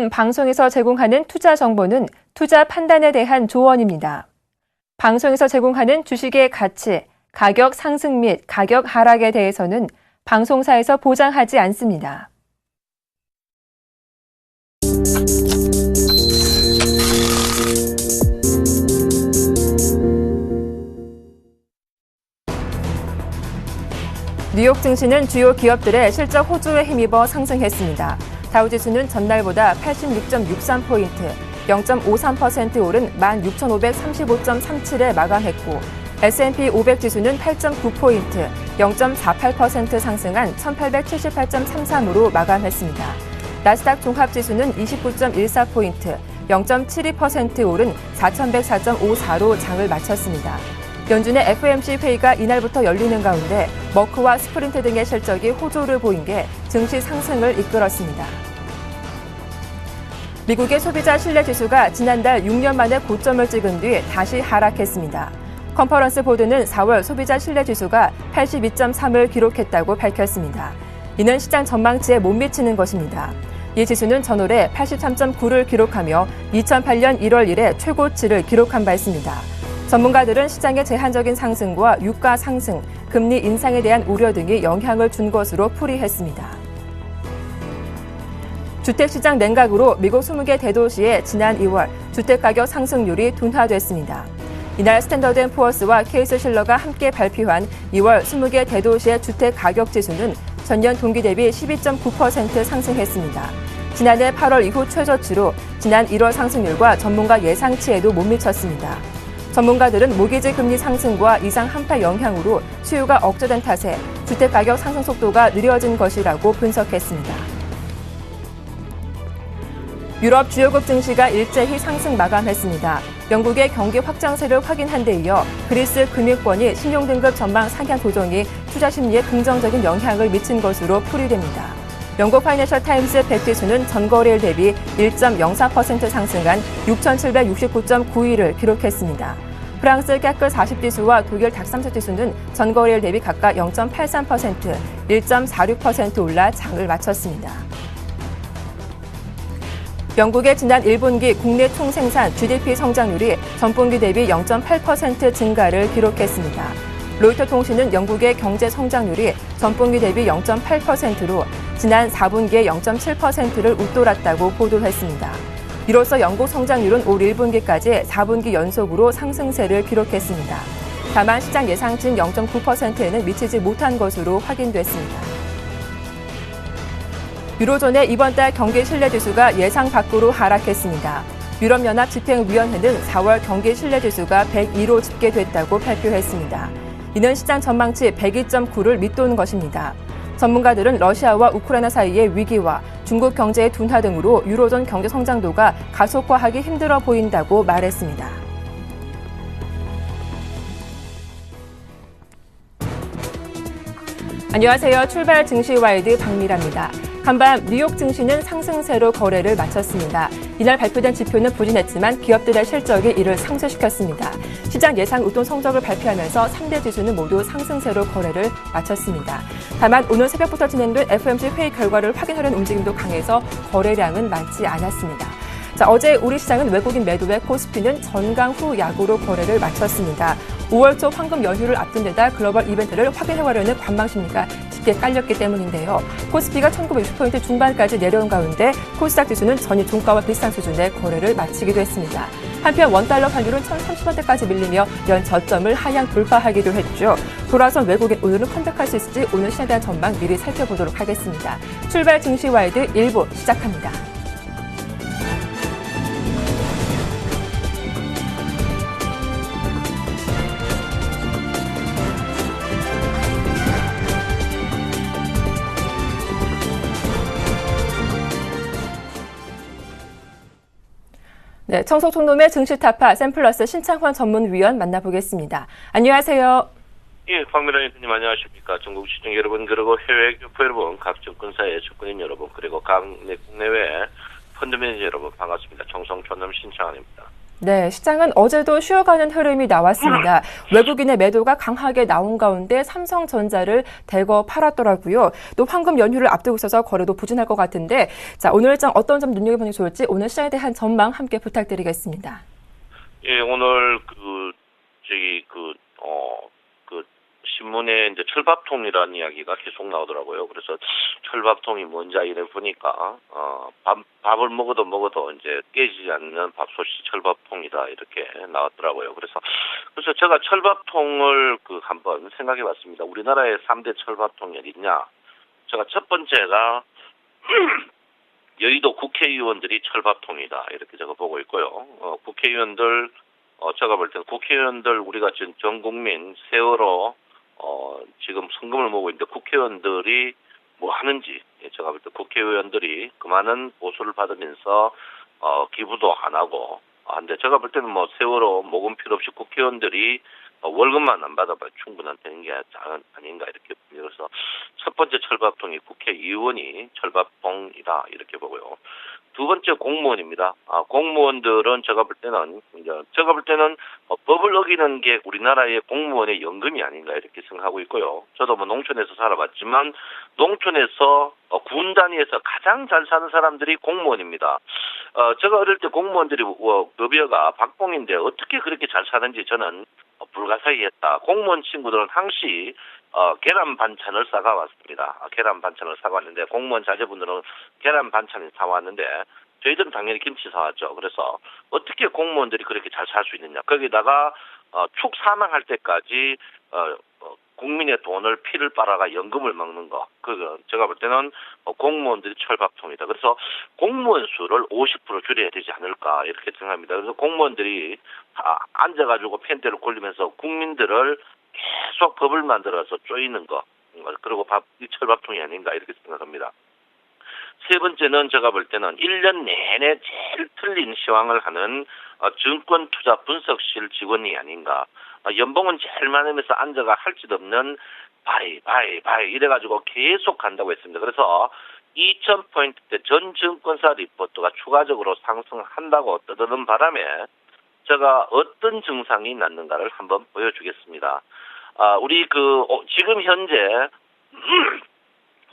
이번 방송에서 제공하는 투자 정보는 투자 판단에 대한 조언입니다. 방송에서 제공하는 주식의 가치, 가격 상승 및 가격 하락에 대해서는 방송사에서 보장하지 않습니다. 뉴욕 증시는 주요 기업들의 실적 호조에 힘입어 상승했습니다. 다우지수는 전날보다 86.63포인트, 0.53% 오른 16,535.37에 마감했고 S&P 500 지수는 8.9포인트, 0.48% 상승한 1,878.33으로 마감했습니다. 나스닥 종합지수는 29.14포인트, 0.72% 오른 4,104.54로 장을 마쳤습니다. 연준의 FOMC 회의가 이날부터 열리는 가운데 머크와 스프린트 등의 실적이 호조를 보인 게 증시 상승을 이끌었습니다. 미국의 소비자 신뢰지수가 지난달 6년 만에 고점을 찍은 뒤 다시 하락했습니다. 컨퍼런스 보드는 4월 소비자 신뢰지수가 82.3을 기록했다고 밝혔습니다. 이는 시장 전망치에 못 미치는 것입니다. 이 지수는 전월에 83.9를 기록하며 2008년 1월 이래 최고치를 기록한 바 있습니다. 전문가들은 시장의 제한적인 상승과 유가 상승, 금리 인상에 대한 우려 등이 영향을 준 것으로 풀이했습니다. 주택시장 냉각으로 미국 20개 대도시의 지난 2월 주택가격 상승률이 둔화됐습니다. 이날 스탠더드앤푸어스와 케이스실러가 함께 발표한 2월 20개 대도시의 주택가격지수는 전년 동기 대비 12.9% 상승했습니다. 지난해 8월 이후 최저치로 지난 1월 상승률과 전문가 예상치에도 못 미쳤습니다. 전문가들은 모기지 금리 상승과 이상 한파 영향으로 수요가 억제된 탓에 주택가격 상승 속도가 느려진 것이라고 분석했습니다. 유럽 주요국 증시가 일제히 상승 마감했습니다. 영국의 경기 확장세를 확인한 데 이어 그리스 금융권이 신용등급 전망 상향 조정이 투자 심리에 긍정적인 영향을 미친 것으로 풀이됩니다. 영국 파이낸셜 타임스 100지수는 전거래일 대비 1.04% 상승한 6,769.91을 기록했습니다. 프랑스 까크 40지수와 독일 닥3사 지수는 전거래일 대비 각각 0.83%, 1.46% 올라 장을 마쳤습니다. 영국의 지난 1분기 국내 총생산 GDP 성장률이 전분기 대비 0.8% 증가를 기록했습니다. 로이터 통신은 영국의 경제 성장률이 전분기 대비 0.8%로 지난 4분기에 0.7%를 웃돌았다고 보도했습니다. 이로써 영국 성장률은 올 1분기까지 4분기 연속으로 상승세를 기록했습니다. 다만 시장 예상치인 0.9%에는 미치지 못한 것으로 확인됐습니다. 유로존의 이번 달 경기 신뢰지수가 예상 밖으로 하락했습니다. 유럽연합 집행위원회는 4월 경기 신뢰지수가 102로 집계됐다고 발표했습니다. 이는 시장 전망치 102.9를 밑도는 것입니다. 전문가들은 러시아와 우크라이나 사이의 위기와 중국 경제의 둔화 등으로 유로존 경제 성장도가 가속화하기 힘들어 보인다고 말했습니다. 안녕하세요. 출발 증시와이드 박미라입니다. 간밤 뉴욕 증시는 상승세로 거래를 마쳤습니다. 이날 발표된 지표는 부진했지만 기업들의 실적이 이를 상쇄시켰습니다. 시장 예상 웃돈 성적을 발표하면서 3대 지수는 모두 상승세로 거래를 마쳤습니다. 다만 오늘 새벽부터 진행된 FOMC 회의 결과를 확인하려는 움직임도 강해서 거래량은 많지 않았습니다. 어제 우리 시장은 외국인 매도에 코스피는 전강 후 약으로 거래를 마쳤습니다. 5월 초 황금 연휴를 앞둔 데다 글로벌 이벤트를 확인해보려는 관망 심리가 깊게 깔렸기 때문인데요. 코스피가 1960포인트 중반까지 내려온 가운데 코스닥 지수는 전일 종가와 비슷한 수준의 거래를 마치기도 했습니다. 한편 원달러 환율은 1,030원대까지 밀리며 연 저점을 하향 돌파하기도 했죠. 돌아선 외국인 오늘은 컴백할 수 있을지 오늘 시장에 대한 전망 미리 살펴보도록 하겠습니다. 출발 증시와이드 1부 시작합니다. 네, 청소총놈의 증시타파 샘플러스 신창환 전문위원 만나보겠습니다. 안녕하세요. 예, 황미라 대표님 안녕하십니까. 전국 시청 여러분, 그리고 해외 교포 여러분, 각 증권사의 접근인 여러분, 그리고 국내외 펀드 매니저 여러분 반갑습니다. 청소총놈 신창환입니다. 네, 시장은 어제도 쉬어가는 흐름이 나왔습니다. 외국인의 매도가 강하게 나온 가운데 삼성전자를 대거 팔았더라고요. 또 황금 연휴를 앞두고 있어서 거래도 부진할 것 같은데, 자, 오늘 일정 어떤 점 눈여겨보는 게 좋을지 오늘 시장에 대한 전망 함께 부탁드리겠습니다. 예, 오늘 신문에 이제 철밥통이라는 이야기가 계속 나오더라고요. 그래서 철밥통이 뭔지 이래 보니까, 밥을 먹어도 이제 깨지지 않는 밥솥이 철밥통이다. 이렇게 나왔더라고요. 그래서 제가 철밥통을 한번 생각해 봤습니다. 우리나라의 3대 철밥통이 어딨냐? 제가 첫 번째가, 여의도 국회의원들이 철밥통이다. 이렇게 제가 보고 있고요. 국회의원들, 제가 볼 때는 국회의원들 우리가 지금 전 국민 세월호 지금 성금을 모으고 있는데 국회의원들이 뭐 하는지 제가 볼 때 국회의원들이 그 많은 보수를 받으면서 기부도 안 하고 근데 제가 볼 때는 뭐 세월호 모금 필요 없이 국회의원들이 월급만 안 받아봐야 충분한 되는 게 아닌가 이렇게 봅니다. 그래서 첫 번째 철밥통이 국회의원이 철밥통이다 이렇게 보고요. 두 번째 공무원입니다. 공무원들은 제가 볼 때는 법을 어기는 게 우리나라의 공무원의 연금이 아닌가 이렇게 생각하고 있고요. 저도 뭐 농촌에서 살아봤지만 농촌에서 군 단위에서 가장 잘 사는 사람들이 공무원입니다. 제가 어릴 때 공무원들이 급여가 박봉인데 어떻게 그렇게 잘 사는지 저는 불가사의했다. 공무원 친구들은 항시 계란 반찬을 싸가 왔습니다. 계란 반찬을 사왔는데 공무원 자제분들은 계란 반찬을 사왔는데 저희들은 당연히 김치 사왔죠. 그래서 어떻게 공무원들이 그렇게 잘 살 수 있느냐. 거기다가 축 사망할 때까지 국민의 돈을 피를 빨아가 연금을 먹는 거. 제가 볼 때는 공무원들이 철밥통이다. 그래서 공무원 수를 50% 줄여야 되지 않을까 이렇게 생각합니다. 그래서 공무원들이 앉아가지고 펜대를 굴리면서 국민들을 계속 법을 만들어서 쪼이는 거. 그리고 이 철밥통이 아닌가 이렇게 생각합니다. 세 번째는 제가 볼 때는 1년 내내 제일 틀린 시황을 하는 증권투자 분석실 직원이 아닌가. 연봉은 제일 많으면서 앉아가 할 짓 없는 바이 이래가지고 계속 간다고 했습니다. 그래서 2000포인트대 전 증권사 리포트가 추가적으로 상승한다고 떠드는 바람에 제가 어떤 증상이 났는가를 한번 보여주겠습니다. 우리 지금 현재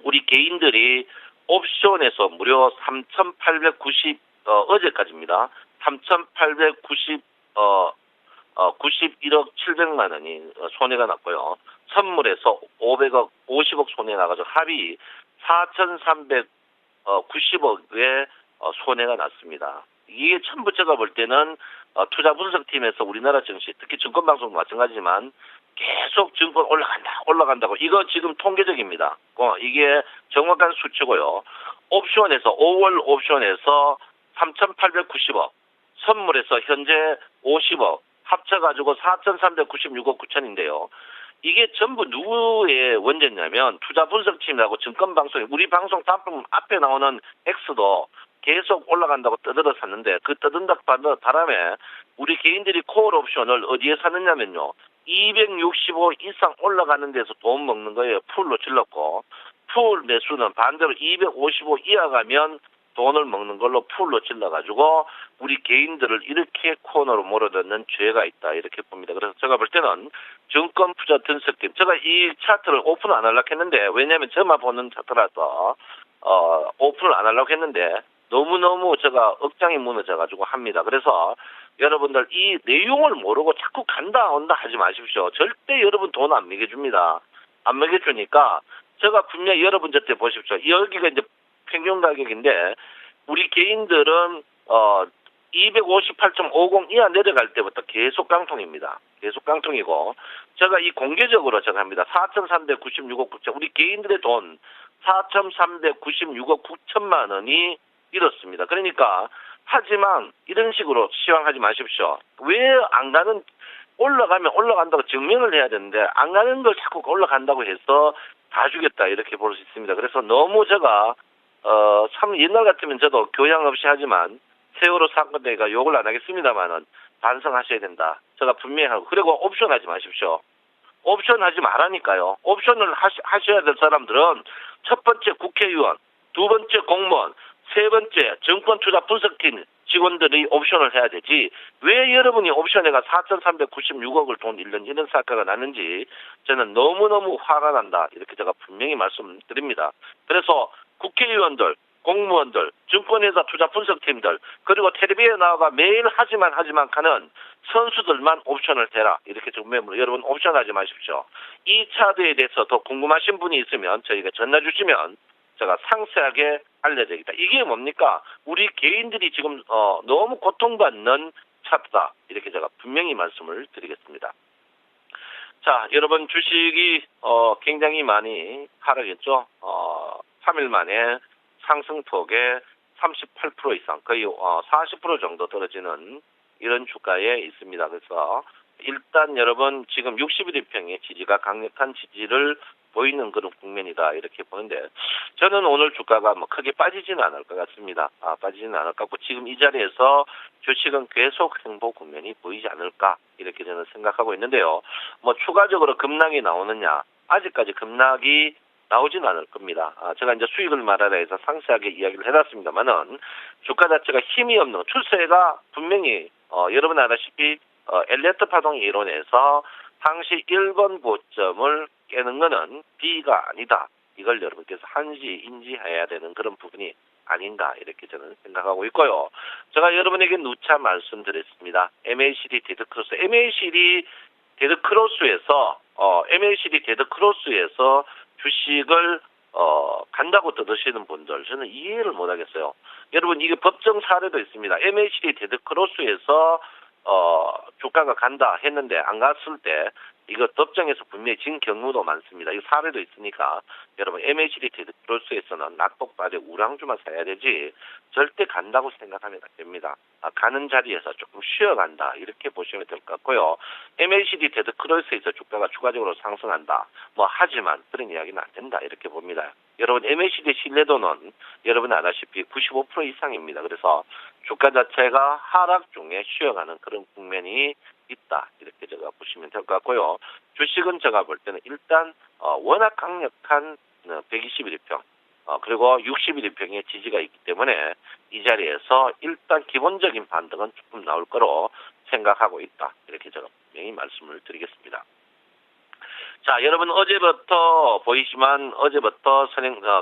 우리 개인들이 옵션에서 무려 3,890 어제까지입니다. 3,891억 700만 원이 손해가 났고요. 선물에서 50억 손해 나가지고 합이 4,390억의 손해가 났습니다. 이게 전부 제가 볼 때는 투자 분석팀에서 우리나라 증시, 특히 증권방송도 마찬가지지만 계속 증권 올라간다고. 이거 지금 통계적입니다. 이게 정확한 수치고요. 옵션에서 5월 옵션에서 3,890억, 선물에서 현재 50억, 합쳐가지고 4,396억 9천인데요. 이게 전부 누구의 원죄냐면 투자 분석팀이라고 증권방송이 우리 방송 단품 앞에 나오는 X도 계속 올라간다고 떠들어 샀는데 그 떠든다 바람에 우리 개인들이 콜 옵션을 어디에 사느냐면요. 265 이상 올라가는 데서 돈 먹는 거예요. 풀로 질렀고 풀 매수는 반대로 255 이하 가면 돈을 먹는 걸로 풀로 질러가지고 우리 개인들을 이렇게 코너로 몰아넣는 죄가 있다 이렇게 봅니다. 그래서 제가 볼 때는 증권 투자 분석팀 제가 이 차트를 오픈을 안 하려고 했는데 왜냐하면 저만 보는 차트라서 오픈을 안 하려고 했는데 너무너무 제가 억장이 무너져가지고 합니다. 그래서 여러분들 이 내용을 모르고 자꾸 간다 온다 하지 마십시오. 절대 여러분 돈 안 먹여줍니다. 안 먹여주니까 제가 분명히 여러분 저때 보십시오. 여기가 이제 평균 가격인데 우리 개인들은 258.50 이하 내려갈 때부터 계속 깡통입니다. 계속 깡통이고 제가 이 공개적으로 제가 합니다. 4,396억 9천 우리 개인들의 돈 4,396억 9천만 원이 잃었습니다. 그러니까 하지만 이런 식으로 시황하지 마십시오. 왜 안 가는 올라가면 올라간다고 증명을 해야 되는데 안 가는 걸 자꾸 올라간다고 해서 봐주겠다 이렇게 볼 수 있습니다. 그래서 너무 제가 참 옛날 같으면 저도 교양 없이 하지만 세월호 사건 때가 욕을 안 하겠습니다만은 반성하셔야 된다. 제가 분명히 하고 그리고 옵션 하지 마십시오. 옵션 하지 말라니까요. 옵션을 하셔야 될 사람들은 첫 번째 국회의원, 두 번째 공무원, 세 번째 증권투자 분석팀 직원들이 옵션을 해야 되지 왜 여러분이 옵션에가 4,396억을 돈 잃는지 이런 사건가 났는지 저는 너무너무 화가 난다 이렇게 제가 분명히 말씀드립니다. 그래서 국회의원들 공무원들, 증권회사 투자 분석팀들, 그리고 텔레비에 나와가 매일 하지만 가는 선수들만 옵션을 대라. 이렇게 정말 여러분 옵션하지 마십시오. 이 차트에 대해서 더 궁금하신 분이 있으면 저희가 전화 주시면 제가 상세하게 알려드리겠다. 이게 뭡니까? 우리 개인들이 지금 너무 고통받는 차트다. 이렇게 제가 분명히 말씀을 드리겠습니다. 자, 여러분 주식이 굉장히 많이 하락했죠. 3일 만에 상승폭의 38% 이상, 거의 40% 정도 떨어지는 이런 주가에 있습니다. 그래서 일단 여러분 지금 61일평의 지지가 강력한 지지를 보이는 그런 국면이다 이렇게 보는데 저는 오늘 주가가 뭐 크게 빠지지는 않을 것 같습니다. 빠지지는 않을 것 같고 지금 이 자리에서 주식은 계속 행보 국면이 보이지 않을까 이렇게 저는 생각하고 있는데요. 뭐 추가적으로 급락이 나오느냐 아직까지 급락이 나오진 않을 겁니다. 제가 이제 수익을 말하라 해서 상세하게 이야기를 해놨습니다만은 주가 자체가 힘이 없는 추세가 분명히 여러분 알다시피 엘리어트 파동 이론에서 당시 1번 고점을 깨는 거는 B가 아니다. 이걸 여러분께서 한시 인지해야 되는 그런 부분이 아닌가 이렇게 저는 생각하고 있고요. 제가 여러분에게 누차 말씀드렸습니다. MACD 데드크로스, MACD 데드크로스에서 주식을 간다고 떠드시는 분들 저는 이해를 못하겠어요. 여러분 이게 법정 사례도 있습니다. MACD 데드크로스에서 주가가 간다 했는데 안 갔을 때 이거 법정에서 분명히 진 경우도 많습니다. 이 사례도 있으니까 여러분 MACD 데드크로스에서는 낙폭발에 우량주만 사야 되지 절대 간다고 생각하면 안 됩니다. 가는 자리에서 조금 쉬어간다 이렇게 보시면 될 것 같고요. MACD 데드크로스에서 주가가 추가적으로 상승한다. 하지만 그런 이야기는 안 된다 이렇게 봅니다. 여러분 MACD 신뢰도는 여러분 아다시피 95% 이상입니다. 그래서 주가 자체가 하락 중에 쉬어가는 그런 국면이 있다 이렇게 제가 보시면 될 것 같고요. 주식은 제가 볼 때는 일단 워낙 강력한 121일평 그리고 61일평의 지지가 있기 때문에 이 자리에서 일단 기본적인 반등은 조금 나올 거로 생각하고 있다 이렇게 제가 분명히 말씀을 드리겠습니다. 자, 여러분 어제부터 보이지만 어제부터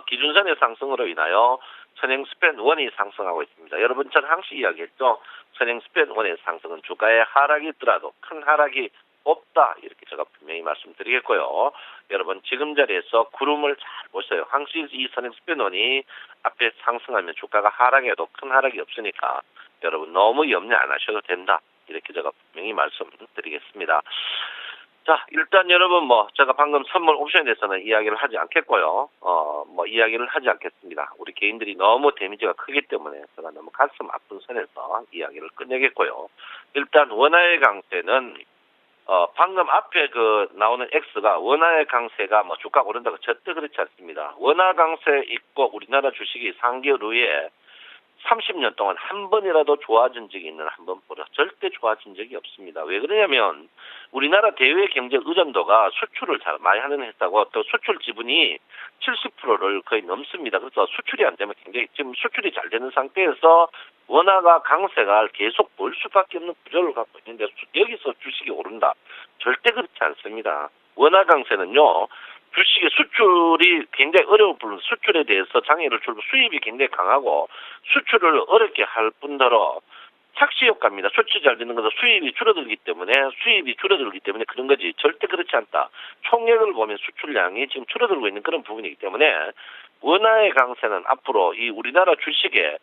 기준선의 상승으로 인하여 선행 스팬 1이 상승하고 있습니다. 여러분 전 항상 이야기했죠. 선행 스팬 1의 상승은 주가의 하락이 있더라도 큰 하락이 없다 이렇게 제가 분명히 말씀드리겠고요. 여러분 지금 자리에서 구름을 잘 보세요. 항상 이 선행 스팬 1이 앞에 상승하면 주가가 하락해도 큰 하락이 없으니까 여러분 너무 염려 안 하셔도 된다 이렇게 제가 분명히 말씀드리겠습니다. 자, 일단 여러분 제가 방금 선물 옵션에 대해서는 이야기를 하지 않겠고요. 이야기를 하지 않겠습니다. 우리 개인들이 너무 데미지가 크기 때문에 제가 너무 가슴 아픈 선에서 이야기를 끝내겠고요. 일단 원화의 강세는 방금 앞에 나오는 X가 원화의 강세가 주가가 오른다고 절대 그렇지 않습니다. 원화 강세 있고 우리나라 주식이 3개월 후에 30년 동안 한 번이라도 좋아진 적이 있는 한 번보다 절대 좋아진 적이 없습니다. 왜 그러냐면 우리나라 대외 경제 의존도가 수출을 잘 많이 하는 회사고 또 수출 지분이 70%를 거의 넘습니다. 그래서 수출이 안 되면 굉장히 지금 수출이 잘 되는 상태에서 원화가 강세가 계속 볼 수밖에 없는 구조를 갖고 있는데 여기서 주식이 오른다. 절대 그렇지 않습니다. 원화 강세는요. 주식의 수출이 굉장히 어려운 부분, 수출에 대해서 장애를 줄고 수입이 굉장히 강하고 수출을 어렵게 할 뿐더러 착시 효과입니다. 수출이 잘 되는 것은 수입이 줄어들기 때문에 그런 거지 절대 그렇지 않다. 총액을 보면 수출량이 지금 줄어들고 있는 그런 부분이기 때문에 원화의 강세는 앞으로 이 우리나라 주식에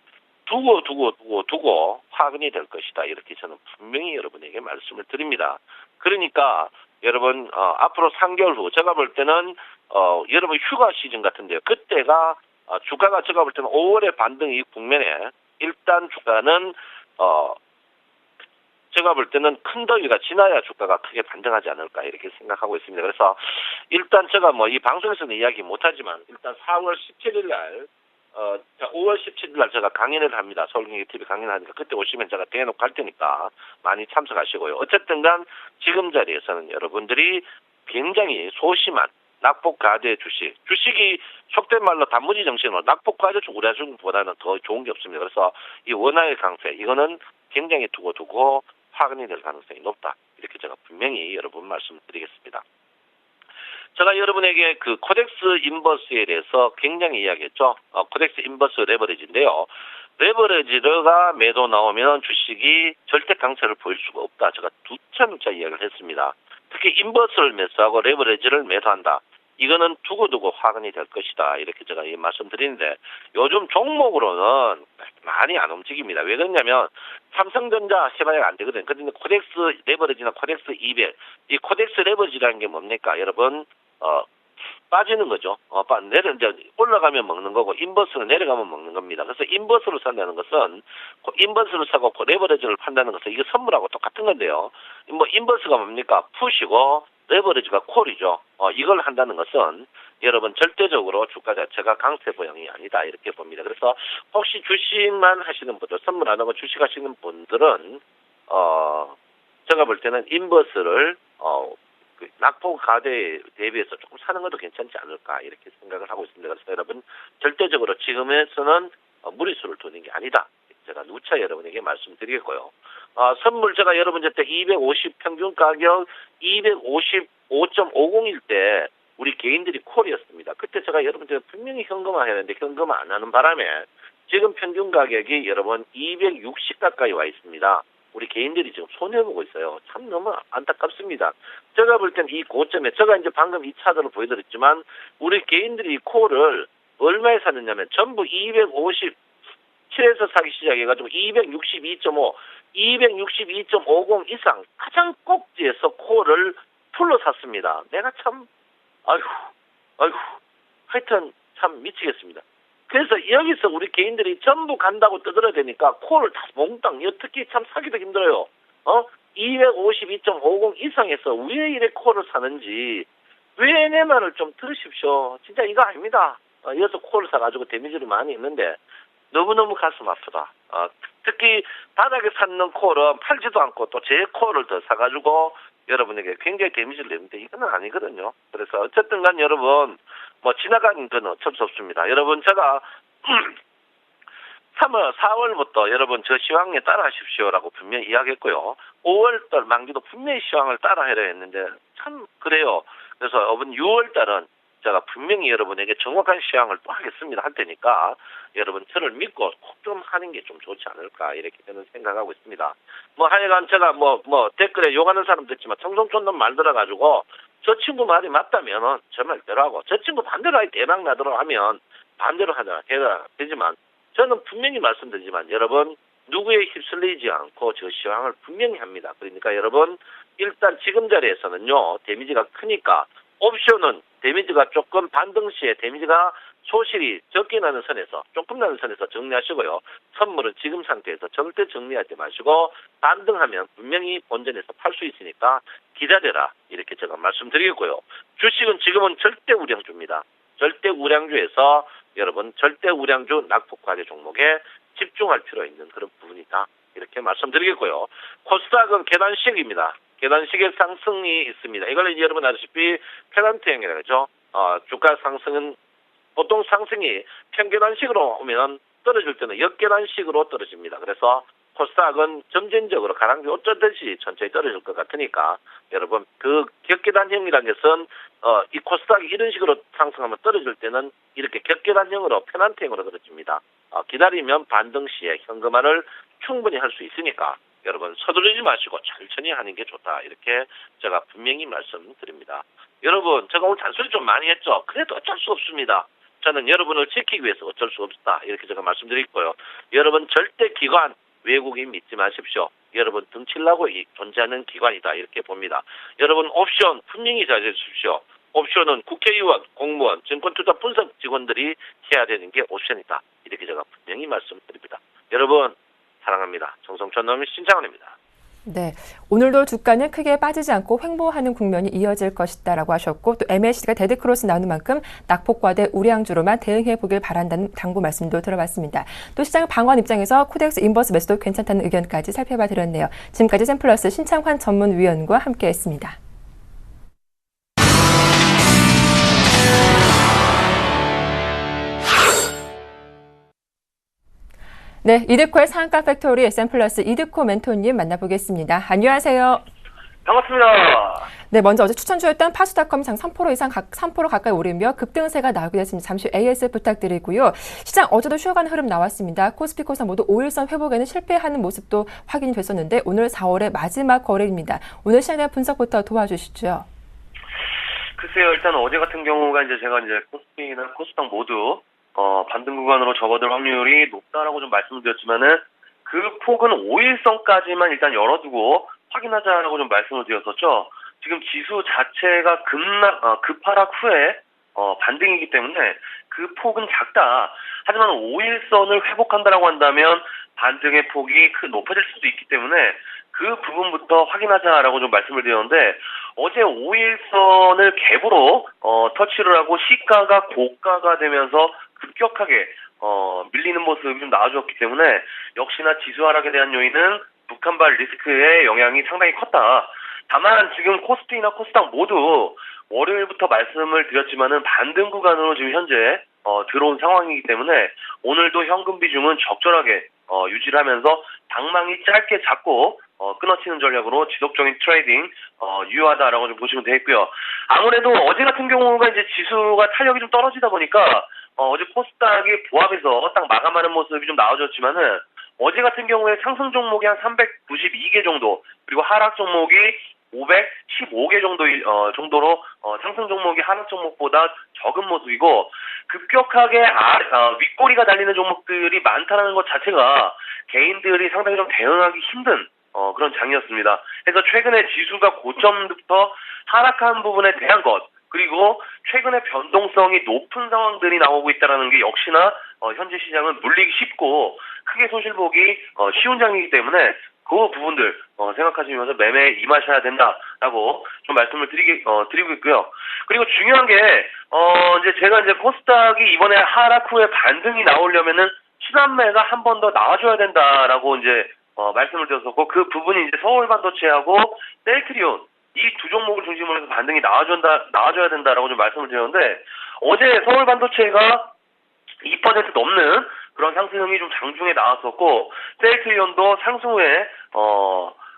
두고 화근이 될 것이다. 이렇게 저는 분명히 여러분에게 말씀을 드립니다. 그러니까 여러분 앞으로 3개월 후 제가 볼 때는 여러분 휴가 시즌 같은데요. 그때가 주가가 제가 볼 때는 5월의 반등 이 국면에 일단 주가는 제가 볼 때는 큰 더위가 지나야 주가가 크게 반등하지 않을까 이렇게 생각하고 있습니다. 그래서 일단 제가 이 방송에서는 이야기 못하지만 일단 4월 17일 날 5월 17일 날 제가 강연을 합니다. 서울경제TV 강연을 하니까 그때 오시면 제가 대놓고 갈 테니까 많이 참석하시고요. 어쨌든 간 지금 자리에서는 여러분들이 굉장히 소심한 낙폭과대 주식이 속된 말로 단무지 정신으로 낙폭과대 쪽 우려주보다는 더 좋은 게 없습니다. 그래서 이 원화의 강세 이거는 굉장히 두고 파근이 될 가능성이 높다. 이렇게 제가 분명히 여러분 말씀드리겠습니다. 제가 여러분에게 그 코덱스 인버스에 대해서 굉장히 이야기했죠. 코덱스 인버스 레버리지인데요. 레버리지가 매도 나오면 주식이 절대 강세를 보일 수가 없다. 제가 2차문자 이야기를 했습니다. 특히 인버스를 매수하고 레버리지를 매도한다. 이거는 두고두고 화근이 될 것이다. 이렇게 제가 말씀드리는데 요즘 종목으로는 많이 안 움직입니다. 왜 그러냐면 삼성전자 해봐야 안 되거든요. 그런데 코덱스 레버리지나 코덱스 200, 이 코덱스 레버리지라는 게 뭡니까? 여러분 빠지는 거죠. 이제 올라가면 먹는 거고 인버스는 내려가면 먹는 겁니다. 그래서 인버스를 산다는 것은 인버스를 사고 레버리지를 판다는 것은 이게 선물하고 똑같은 건데요. 뭐 인버스가 뭡니까? 푸시고 레버리지가 콜이죠. 이걸 한다는 것은 여러분 절대적으로 주가 자체가 강세 보형이 아니다 이렇게 봅니다. 그래서 혹시 주식만 하시는 분들, 선물 안 하고 주식 하시는 분들은 제가 볼 때는 인버스를 낙폭 가대에 대비해서 조금 사는 것도 괜찮지 않을까 이렇게 생각을 하고 있습니다. 그래서 여러분 절대적으로 지금에서는 무리수를 두는 게 아니다. 제가 누차 여러분에게 말씀드리겠고요. 선물 제가 여러분 그때 250 평균 가격 255.501 때 우리 개인들이 콜이었습니다. 그때 제가 여러분들 분명히 현금화 해야 되는데 현금화 안 하는 바람에 지금 평균 가격이 여러분 260 가까이 와 있습니다. 우리 개인들이 지금 손해보고 있어요. 참 너무 안타깝습니다. 제가 볼 땐 이 고점에, 제가 이제 방금 이 차트를 보여드렸지만, 우리 개인들이 이 콜을 얼마에 샀느냐면, 전부 257에서 사기 시작해가지고 262.5, 262.50 이상 가장 꼭지에서 콜을 풀로 샀습니다. 내가 참, 아이고, 하여튼 참 미치겠습니다. 그래서 여기서 우리 개인들이 전부 간다고 떠들어야 되니까 콜을 다 몽땅, 특히 참 사기도 힘들어요. 252.50 이상에서 왜 이래 콜을 사는지, 왜 내 말을 좀 들으십시오. 진짜 이거 아닙니다. 이어서 콜을 사가지고 데미지를 많이 했는데 너무너무 가슴 아프다. 특히 바닥에 샀는 콜은 팔지도 않고 또 제 콜을 더 사가지고 여러분에게 굉장히 데미지를 내는데 이거는 아니거든요. 그래서 어쨌든 간 여러분 뭐 지나간 건 어쩔 수 없습니다. 여러분 제가 4월부터 여러분 저 시황에 따라 하십시오라고 분명히 이야기했고요. 5월달 만기도 분명히 시황을 따라 해야 했는데 참 그래요. 그래서 이번 6월달은 제가 분명히 여러분에게 정확한 시황을 또 하겠습니다. 할 테니까 여러분 저를 믿고 꼭 좀 하는 게 좀 좋지 않을까 이렇게 저는 생각하고 있습니다. 뭐 하여간 제가 뭐 댓글에 욕하는 사람도 있지만 청송촌놈 말 들어가지고 저 친구 말이 맞다면은 저 말대로 하고 저 친구 반대로 대박 나도록 하면 반대로 해야 되지만 저는 분명히 말씀드리지만 여러분 누구에 휩쓸리지 않고 저 시황을 분명히 합니다. 그러니까 여러분 일단 지금 자리에서는요 데미지가 크니까 옵션은 데미지가 조금 반등 시에 데미지가 소실이 적게 나는 선에서 조금 나는 선에서 정리하시고요. 선물은 지금 상태에서 절대 정리하지 마시고 반등하면 분명히 본전에서 팔 수 있으니까 기다려라 이렇게 제가 말씀드리겠고요. 주식은 지금은 절대 우량주입니다. 절대 우량주에서 여러분 절대 우량주 낙폭과대 종목에 집중할 필요 있는 그런 부분이다 이렇게 말씀드리겠고요. 코스닥은 계단식입니다. 계단식의 상승이 있습니다. 이걸 여러분 아시다시피 페넌트형이라고 하죠. 주가 상승은 보통 상승이 평계단식으로 오면 떨어질 때는 역계단식으로 떨어집니다. 그래서 코스닥은 점진적으로 가랑비 어쩌듯이 천천히 떨어질 것 같으니까 여러분 그 격계단형이라는 것은 이 코스닥이 이런 식으로 상승하면 떨어질 때는 이렇게 격계단형으로 페넌트형으로 떨어집니다. 기다리면 반등 시에 현금화를 충분히 할 수 있으니까 여러분 서두르지 마시고 천천히 하는 게 좋다 이렇게 제가 분명히 말씀드립니다. 여러분 제가 오늘 잔소리 좀 많이 했죠. 그래도 어쩔 수 없습니다. 저는 여러분을 지키기 위해서 어쩔 수 없다 이렇게 제가 말씀드리고요. 여러분 절대 기관 외국인 믿지 마십시오. 여러분 등치려고 존재하는 기관이다 이렇게 봅니다. 여러분 옵션 분명히 잘 해주십시오. 옵션은 국회의원, 공무원, 증권투자 분석 직원들이 해야 되는 게 옵션이다 이렇게 제가 분명히 말씀드립니다. 여러분 사랑합니다. 정성천놈의 신창원입니다. 네, 오늘도 주가는 크게 빠지지 않고 횡보하는 국면이 이어질 것이다라고 하셨고 또 MACD가 데드크로스 나오는 만큼 낙폭과대 우량주로만 대응해 보길 바란다는 당부 말씀도 들어봤습니다. 또 시장 방어한 입장에서 코덱스 인버스 매수도 괜찮다는 의견까지 살펴봐 드렸네요. 지금까지 샘플러스 신창환 전문위원과 함께했습니다. 네, 이드코의 상한가 팩토리 SM 플러스 이드코 멘토님 만나보겠습니다. 안녕하세요. 반갑습니다. 네, 먼저 어제 추천주였던 파수닷컴 장 3% 이상 3% 가까이 오르며 급등세가 나오게 됐습니다. 잠시 후 AS 부탁드리고요. 시장 어제도 쉬어가는 흐름 나왔습니다. 코스피 코스닥 모두 5일선 회복에는 실패하는 모습도 확인이 됐었는데 오늘 4월의 마지막 거래입니다. 오늘 시장에 대한 분석부터 도와주시죠. 글쎄요, 일단 어제 같은 경우가 제가 코스피나 코스닥 모두 반등 구간으로 접어들 확률이 높다라고 좀 말씀을 드렸지만은 그 폭은 5일선까지만 일단 열어두고 확인하자라고 좀 말씀을 드렸었죠. 지금 지수 자체가 급하락 후에 반등이기 때문에 그 폭은 작다. 하지만 5일선을 회복한다라고 한다면 반등의 폭이 높아질 수도 있기 때문에 그 부분부터 확인하자라고 좀 말씀을 드렸는데 어제 5일선을 갭으로 터치를 하고 시가가 고가가 되면서 급격하게 밀리는 모습이 좀 나와주었기 때문에 역시나 지수 하락에 대한 요인은 북한발 리스크의 영향이 상당히 컸다. 다만 지금 코스피나 코스닥 모두 월요일부터 말씀을 드렸지만은 반등 구간으로 지금 현재 들어온 상황이기 때문에 오늘도 현금 비중은 적절하게 유지를 하면서 방망이 짧게 잡고 끊어치는 전략으로 지속적인 트레이딩 유효하다라고 좀 보시면 되겠고요. 아무래도 어제 같은 경우가 지수가 탄력이 좀 떨어지다 보니까 어제 코스닥이 보합해서 딱 마감하는 모습이 좀 나와줬지만은 어제 같은 경우에 상승 종목이 한 392개 정도, 그리고 하락 종목이 515개 정도로 상승 종목이 하락 종목보다 적은 모습이고 급격하게 윗꼬리가 달리는 종목들이 많다는 것 자체가 개인들이 상당히 좀 대응하기 힘든 그런 장이었습니다. 그래서 최근에 지수가 고점부터 하락한 부분에 대한 것, 그리고 최근에 변동성이 높은 상황들이 나오고 있다는 게 역시나 현재 시장은 물리기 쉽고 크게 손실보기 쉬운 장이기 때문에 그 부분들 생각하시면서 매매에 임하셔야 된다라고 좀 말씀을 드리고 있고요. 그리고 중요한 게 제가 코스닥이 이번에 하락 후에 반등이 나오려면은 시단매가 한 번 더 나와줘야 된다라고 말씀을 드렸었고 그 부분이 서울 반도체하고 셀트리온 이 두 종목을 중심으로 해서 반등이 나와줘야 된다라고 좀 말씀을 드렸는데 어제 서울 반도체가 2% 넘는 그런 상승이 좀 장중에 나왔었고 셀트리온도 상승 후에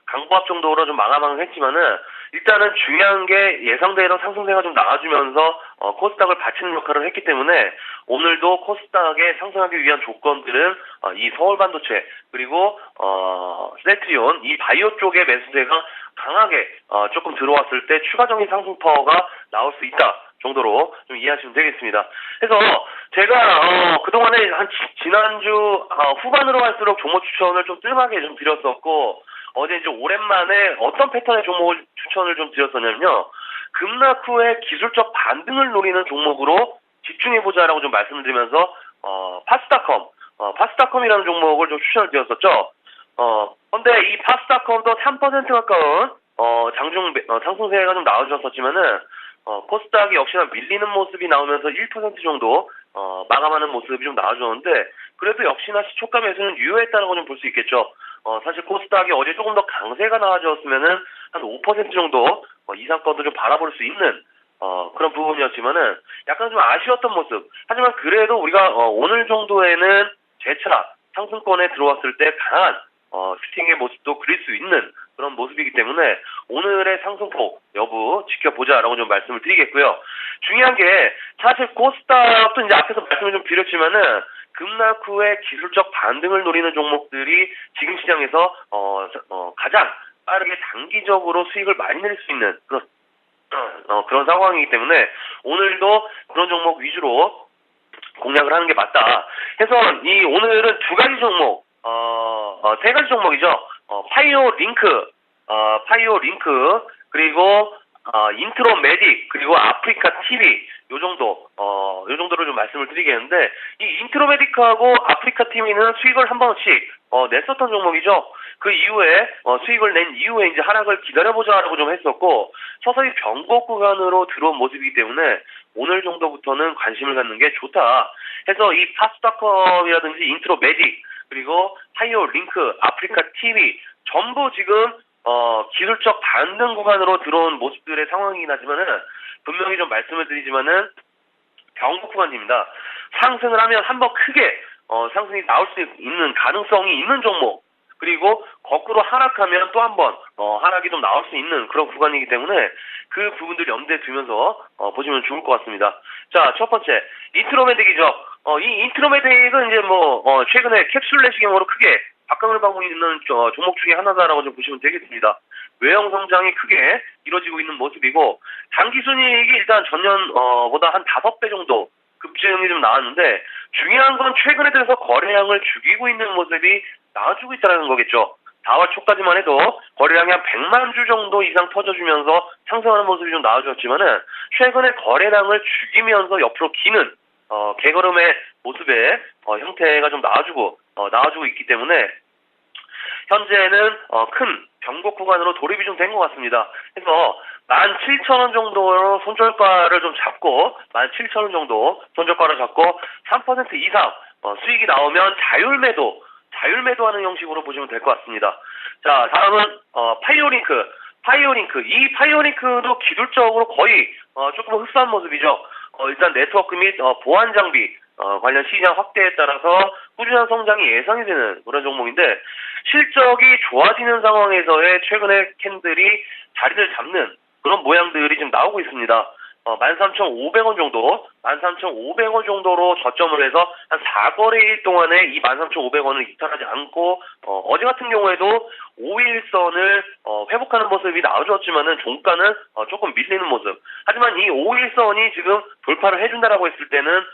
강보합 정도로 좀 마감을 했지만은 일단은 중요한 게 예상대로 상승세가 좀 나와주면서 코스닥을 받치는 역할을 했기 때문에 오늘도 코스닥에 상승하기 위한 조건들은 이 서울 반도체 그리고 셀트리온 이 바이오 쪽의 매수세가 강하게 조금 들어왔을 때 추가적인 상승 파워가 나올 수 있다 정도로 좀 이해하시면 되겠습니다. 그래서 제가 그동안에 한 지난주 후반으로 갈수록 종목 추천을 좀 뜸하게 좀 드렸었고 어제 오랜만에 어떤 패턴의 종목을 추천을 좀 드렸었냐면요. 급락 후에 기술적 반등을 노리는 종목으로 집중해보자라고 좀 말씀을 드리면서 파스닷컴이라는 종목을 좀 추천을 드렸었죠. 근데 이 파스닷컴도 3% 가까운 상승세가 좀 나와주셨었지만은 코스닥이 역시나 밀리는 모습이 나오면서 1% 정도 마감하는 모습이 좀 나와줬는데 그래도 역시나 시초가 매수는 유효했다고 좀 볼 수 있겠죠. 사실 코스닥이 어제 조금 더 강세가 나와줬으면은 한 5% 정도 이상권도 좀 바라볼 수 있는 그런 부분이었지만은 약간 좀 아쉬웠던 모습. 하지만 그래도 우리가 오늘 정도에는 재차 상승권에 들어왔을 때 강한 슈팅의 모습도 그릴 수 있는 그런 모습이기 때문에 오늘의 상승폭 여부 지켜보자라고 좀 말씀을 드리겠고요. 중요한 게 사실 코스닥도 앞에서 말씀을 좀 드렸지만은 급락 후에 기술적 반등을 노리는 종목들이 지금 시장에서 가장 빠르게 단기적으로 수익을 많이 낼 수 있는 그런 상황이기 때문에 오늘도 그런 종목 위주로 공략을 하는 게 맞다. 해서 오늘은 두 가지 종목, 세 가지 종목이죠. 파이오 링크, 그리고 인트로 메딕, 그리고 아프리카 TV, 요 정도로 좀 말씀을 드리겠는데, 이 인트로 메딕하고 아프리카 TV는 수익을 한 번씩, 냈었던 종목이죠. 그 이후에, 수익을 낸 이후에 하락을 기다려보자라고 좀 했었고, 서서히 변곡 구간으로 들어온 모습이기 때문에, 오늘 정도부터는 관심을 갖는 게 좋다. 해서 이 파스닷컴이라든지 인트로 메딕, 그리고 파이오 링크, 아프리카 TV, 전부 지금, 기술적 반등 구간으로 들어온 모습들의 상황이긴 하지만은, 분명히 좀 말씀을 드리지만은, 변곡 구간입니다. 상승을 하면 한번 크게, 상승이 나올 수 있는 가능성이 있는 종목, 그리고 거꾸로 하락하면 또 한 번 하락이 좀 나올 수 있는 그런 구간이기 때문에 그 부분들 염두에 두면서 보시면 좋을 것 같습니다. 자, 첫 번째 인트로메딕이죠. 이 인트로메딕은 이제 최근에 캡슐 내시경으로 크게 박강을 받고 있는 종목 중에 하나다라고 좀 보시면 되겠습니다. 외형 성장이 크게 이루어지고 있는 모습이고 단기 순이익이 일단 전년보다 한 5배 정도 급증이 좀 나왔는데 중요한 건 최근에 들어서 거래량을 죽이고 있는 모습이 나와주고 있다는 거겠죠. 4월 초까지만 해도 거래량이 한 100만 주 정도 이상 터져주면서 상승하는 모습이 좀 나와줬지만은 최근에 거래량을 죽이면서 옆으로 기는 개걸음의 모습의 형태가 좀 나와주고 있기 때문에 현재는 큰 변곡 구간으로 돌입이 좀 된 것 같습니다. 그래서 17,000원 정도로 손절가를 좀 잡고 17,000원 정도 손절가를 잡고 3% 이상 수익이 나오면 자율매도하는 형식으로 보시면 될 것 같습니다. 자, 다음은 파이오링크. 이 파이오링크도 기술적으로 거의 조금 흡사한 모습이죠. 일단 네트워크 및 보안 장비 관련 시장 확대에 따라서 꾸준한 성장이 예상이 되는 그런 종목인데 실적이 좋아지는 상황에서의 최근에 캔들이 자리를 잡는 그런 모양들이 지금 나오고 있습니다. 13,500원 정도로 저점을 해서 한 4거래일 동안에 이 13,500원을 이탈하지 않고 어제 같은 경우에도 5일선을 회복하는 모습이 나와줬지만은 종가는 조금 밀리는 모습. 하지만 이 5일선이 지금 돌파를 해준다라고 했을 때는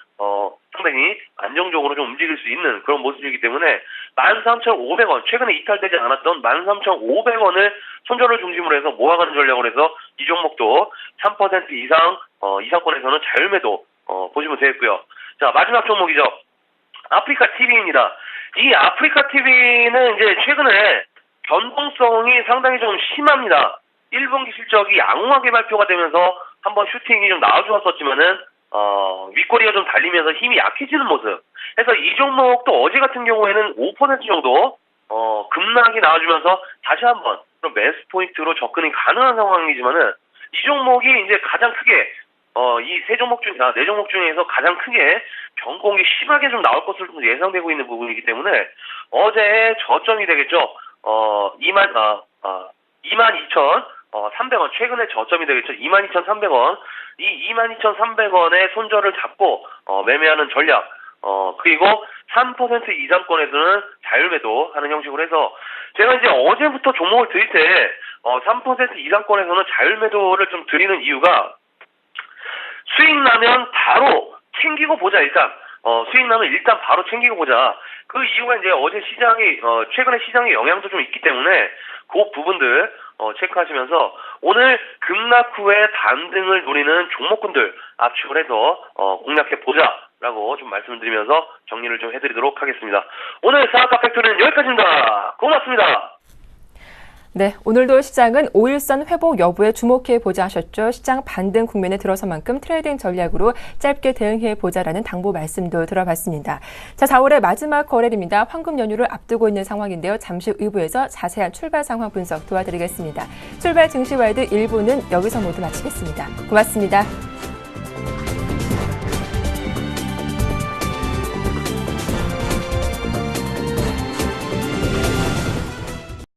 상당히 안정적으로 좀 움직일 수 있는 그런 모습이기 때문에 13,500원, 최근에 이탈되지 않았던 13,500원을 손절을 중심으로 해서 모아가는 전략을 해서 이 종목도 3% 이상 이상권에서는 자율매도 보시면 되겠고요. 자, 마지막 종목이죠. 아프리카 TV입니다. 이 아프리카 TV는 이제 최근에 변동성이 상당히 좀 심합니다. 1분기 실적이 양호하게 발표가 되면서 한번 슈팅이 좀 나와주었었지만은 윗꼬리가 좀 달리면서 힘이 약해지는 모습. 그래서 이 종목도 어제 같은 경우에는 5% 정도 급락이 나와주면서 다시 한번 그런 매수 포인트로 접근이 가능한 상황이지만은 이 종목이 이제 가장 크게 이 네 종목 중에서 가장 크게 변곡이 심하게 좀 나올 것으로 좀 예상되고 있는 부분이기 때문에 어제의 저점이 되겠죠. 22,300원 최근에 저점이 되겠죠. 22,300원. 이 22,300원의 손절을 잡고 매매하는 전략. 그리고 3% 이상권에서는 자율매도 하는 형식으로 해서 제가 이제 어제부터 종목을 드릴 때 3% 이상권에서는 자율매도를 좀 드리는 이유가 수익 나면 바로 챙기고 보자. 일단 수익 나면 일단 바로 챙기고 보자. 그 이유가 이제 어제 최근에 시장의 영향도 좀 있기 때문에 그 부분들 체크하시면서 오늘 급락 후에 반등을 노리는 종목군들 압축을 해서 공략해 보자라고 좀 말씀드리면서 정리를 좀 해드리도록 하겠습니다. 오늘 사학과 팩토리는 여기까지입니다. 고맙습니다. 네, 오늘도 시장은 5일선 회복 여부에 주목해 보자 하셨죠. 시장 반등 국면에 들어서만큼 트레이딩 전략으로 짧게 대응해 보자라는 당부 말씀도 들어봤습니다. 자, 4월의 마지막 거래일입니다. 황금 연휴를 앞두고 있는 상황인데요. 잠시 후 2부에서 자세한 출발 상황 분석 도와드리겠습니다. 출발 증시 와이드 1부는 여기서 모두 마치겠습니다. 고맙습니다.